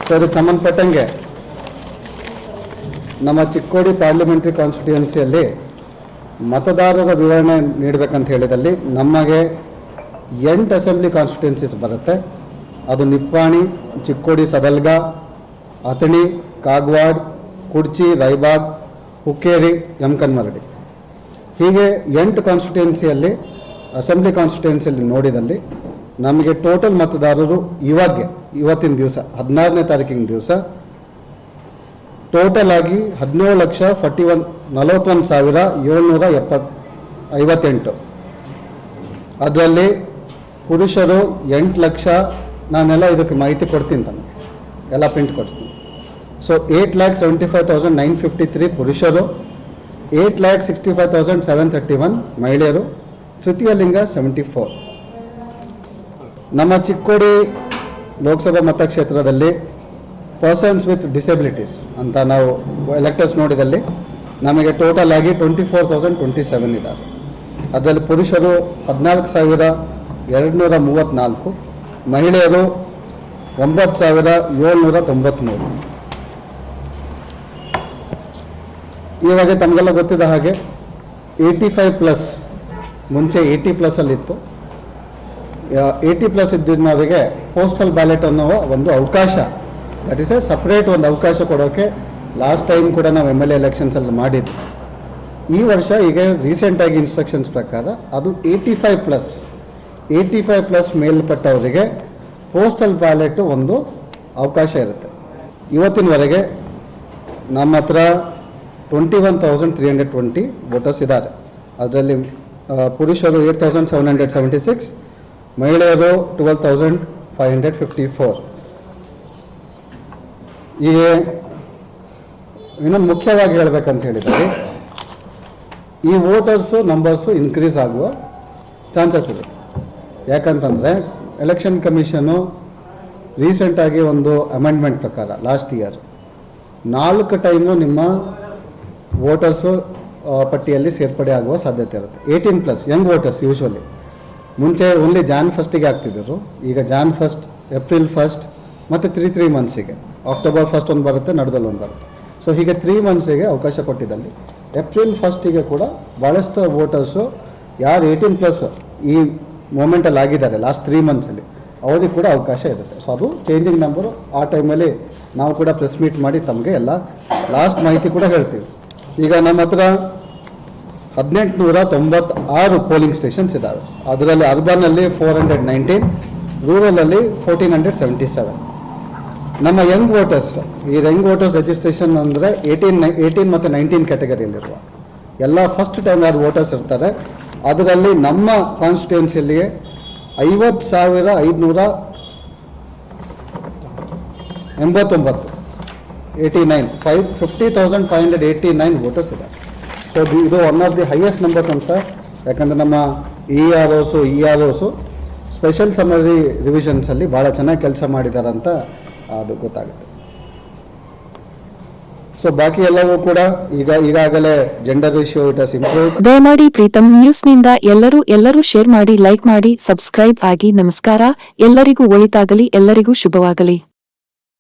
So ಅದಕ್ಕೆ ಸಂಬಂಧಪಟ್ಟಂಗೆ ನಮ್ಮ ಚಿಕ್ಕೋಡಿ ಪಾರ್ಲಿಮೆಂಟ್ರಿ ಕಾನ್ಸ್ಟಿಟ್ಯೂಯೆನ್ಸಿಯಲ್ಲಿ ಮತದಾರರ ವಿವರಣೆ ನೀಡಬೇಕಂತ ಹೇಳಿದಲ್ಲಿ ನಮಗೆ 8 ಅಸೆಂಬ್ಲಿ ಕಾನ್ಸ್ಟಿಟ್ಯೂಯೆನ್ಸೀಸ್ ಬರುತ್ತೆ. ಅದು ನಿಪ್ಪಾಣಿ, ಚಿಕ್ಕೋಡಿ, ಸದಲ್ಗ, ಅಥಣಿ, ಕಾಗವಾಡ್, ಕುಡ್ಚಿ, ರಾಯಬಾಗ್, ಹುಕ್ಕೇರಿ, ಯಮಕನ್ಮರಡಿ, ಹೀಗೆ 8 ಕಾನ್ಸ್ಟಿಟ್ಯೂಯೆನ್ಸಿಯಲ್ಲಿ ಅಸೆಂಬ್ಲಿ ಕಾನ್ಸ್ಟಿಟ್ಯೂಯೆನ್ಸಿಯಲ್ಲಿ ನೋಡಿದಲ್ಲಿ ನಮಗೆ ಟೋಟಲ್ ಮತದಾರರು ಇವತ್ತಿನ ದಿವಸ 16ನೇ ತಾರೀಕಿನ ದಿವಸ ಟೋಟಲ್ ಆಗಿ 17,41,758. ಅದರಲ್ಲಿ ಪುರುಷರು 8 ಲಕ್ಷ, ನಾನೆಲ್ಲ ಇದಕ್ಕೆ ಮಾಹಿತಿ ಕೊಡ್ತೀನಿ, ತಮಗೆ ಎಲ್ಲ ಪ್ರಿಂಟ್ ಕೊಡ್ತೀನಿ. ಸೊ 8,75,953 ಪುರುಷರು, 8,65,731 ಮಹಿಳೆಯರು, ತೃತೀಯ ಲಿಂಗ 74. ನಮ್ಮ ಚಿಕ್ಕೋಡಿ ಲೋಕಸಭಾ ಮತಕ್ಷೇತ್ರದಲ್ಲಿ ಪರ್ಸನ್ಸ್ ವಿತ್ ಡಿಸೆಬಿಲಿಟೀಸ್ ಅಂತ ನಾವು ಎಲೆಕ್ಟರ್ಸ್ ನೋಡಿದಲ್ಲಿ ನಮಗೆ ಟೋಟಲ್ ಆಗಿ 24,027 ಇದ್ದಾರೆ. ಅದರಲ್ಲಿ ಪುರುಷರು 14,234, ಮಹಿಳೆಯರು 9,793. ಇವಾಗ ತಮಗೆಲ್ಲ ಗೊತ್ತಿದ್ದ ಹಾಗೆ 85+, ಮುಂಚೆ 80+ ಅಲ್ಲಿತ್ತು. 80+ ಇದ್ದಿದ್ದವರಿಗೆ ಪೋಸ್ಟಲ್ ಬ್ಯಾಲೆಟ್ ಅನ್ನೋ ಒಂದು ಅವಕಾಶ, ದಟ್ ಈಸ್ ಎ ಸಪ್ರೇಟ್ ಒಂದು ಅವಕಾಶ ಕೊಡೋಕ್ಕೆ ಲಾಸ್ಟ್ ಟೈಮ್ ಕೂಡ ನಾವು MLA ಎಲೆಕ್ಷನ್ಸಲ್ಲಿ ಮಾಡಿದ್ವಿ. ಈ ವರ್ಷ ಈಗ ರೀಸೆಂಟಾಗಿ ಇನ್ಸ್ಟ್ರಕ್ಷನ್ಸ್ ಪ್ರಕಾರ ಅದು 85+ ಮೇಲ್ಪಟ್ಟವರಿಗೆ ಪೋಸ್ಟಲ್ ಬ್ಯಾಲೆಟ್ ಒಂದು ಅವಕಾಶ ಇರುತ್ತೆ. ಇವತ್ತಿನವರೆಗೆ ನಮ್ಮ ಹತ್ರ 21,320 ವೋಟರ್ಸ್ ಇದ್ದಾರೆ. ಅದರಲ್ಲಿ ಪುರುಷರು 8,776, ಮಹಿಳೆಯರು 12,554. ಈಗ ಇನ್ನೊಂದು ಮುಖ್ಯವಾಗಿ ಹೇಳಬೇಕಂತ ಹೇಳಿದರೆ ಈ ವೋಟರ್ಸು ನಂಬರ್ಸು ಇನ್ಕ್ರೀಸ್ ಆಗುವ ಚಾನ್ಸಸ್ ಇದೆ. ಯಾಕಂತಂದರೆ ಎಲೆಕ್ಷನ್ ಕಮಿಷನು ರೀಸೆಂಟಾಗಿ ಒಂದು ಅಮೆಂಡ್ಮೆಂಟ್ ಪ್ರಕಾರ ಲಾಸ್ಟ್ ಇಯರ್ 4 ಟೈಮು ನಿಮ್ಮ ವೋಟರ್ಸು ಪಟ್ಟಿಯಲ್ಲಿ ಸೇರ್ಪಡೆ ಆಗುವ ಸಾಧ್ಯತೆ ಇರುತ್ತೆ. 18+ ಯಂಗ್ ವೋಟರ್ಸ್ ಯೂಶ್ವಲಿ ಮುಂಚೆ ಓನ್ಲಿ Jan 1 ಆಗ್ತಿದ್ದರು, ಈಗ Jan 1, April 1 ಮತ್ತು 3 ಮಂತ್ಸಿಗೆ, October 1 ಒಂದು ಬರುತ್ತೆ, ನಡೆದಲ್ಲಿ ಒಂದು ಬರುತ್ತೆ. ಸೊ ಹೀಗೆ 3 ಮಂತ್ಸಿಗೆ ಅವಕಾಶ ಕೊಟ್ಟಿದ್ದಲ್ಲಿ April 1 ಕೂಡ ಭಾಳಷ್ಟು ವೋಟರ್ಸು ಯಾರು 18+ ಈ ಮೂಮೆಂಟಲ್ಲಿ ಆಗಿದ್ದಾರೆ ಲಾಸ್ಟ್ 3 ಮಂತ್ಸಲ್ಲಿ ಅವ್ರಿಗೆ ಕೂಡ ಅವಕಾಶ ಇರುತ್ತೆ. ಸೊ ಅದು ಚೇಂಜಿಂಗ್ ನಂಬರು. ಆ ಟೈಮಲ್ಲಿ ನಾವು ಕೂಡ ಪ್ರೆಸ್ ಮೀಟ್ ಮಾಡಿ ತಮಗೆ ಎಲ್ಲ ಲಾಸ್ಟ್ ಮಾಹಿತಿ ಕೂಡ ಹೇಳ್ತೀವಿ. ಈಗ ನಮ್ಮ ಹತ್ರ 1,896 ಪೋಲಿಂಗ್ ಸ್ಟೇಷನ್ಸ್ ಇದ್ದಾವೆ. ಅದರಲ್ಲಿ ಅರ್ಬನಲ್ಲಿ 419, ರೂರಲಲ್ಲಿ 1,477. ನಮ್ಮ ಯಂಗ್ ವೋಟರ್ಸ್, ಈ ಯಂಗ್ ವೋಟರ್ಸ್ ರಿಜಿಸ್ಟ್ರೇಷನ್ ಅಂದರೆ 18 ಮತ್ತು 19 ಕ್ಯಾಟಗರಿಯಲ್ಲಿರುವ ಎಲ್ಲ ಫಸ್ಟ್ ಟೈಮ್ ಯಾರು ವೋಟರ್ಸ್ ಇರ್ತಾರೆ ಅದರಲ್ಲಿ ನಮ್ಮ ಕಾನ್ಸ್ಟಿಟ್ಯೂನ್ಸಿಯಲ್ಲಿಯೇ 50,589 50,589 ವೋಟರ್ಸ್ ಇದ್ದಾರೆ. ಸೊ ಇದು one of the highest numbers ಅಂತ. ಯಾಕಂದರೆ ನಮ್ಮ EROಸು ಸ್ಪೆಷಲ್ ಸಮರಿ ರಿವಿಷನ್ಸಲ್ಲಿ ಭಾಳ ಚೆನ್ನಾಗಿ ಕೆಲಸ ಮಾಡಿದ್ದಾರೆ ಅಂತ ಅದು ಗೊತ್ತಾಗುತ್ತೆ. ಸೊ ಬಾಕಿ ಎಲ್ಲವೂ ಕೂಡ ಈಗಾಗಲೇ gender ratio it has improved. ದಯಮಾಡಿ ಪ್ರೀತಮ್ ನ್ಯೂಸ್ನಿಂದ ಎಲ್ಲರೂ ಶೇರ್ ಮಾಡಿ, ಲೈಕ್ ಮಾಡಿ, ಸಬ್ಸ್ಕ್ರೈಬ್ ಆಗಿ. ನಮಸ್ಕಾರ. ಎಲ್ಲರಿಗೂ ಒಳಿತಾಗಲಿ, ಎಲ್ಲರಿಗೂ ಶುಭವಾಗಲಿ.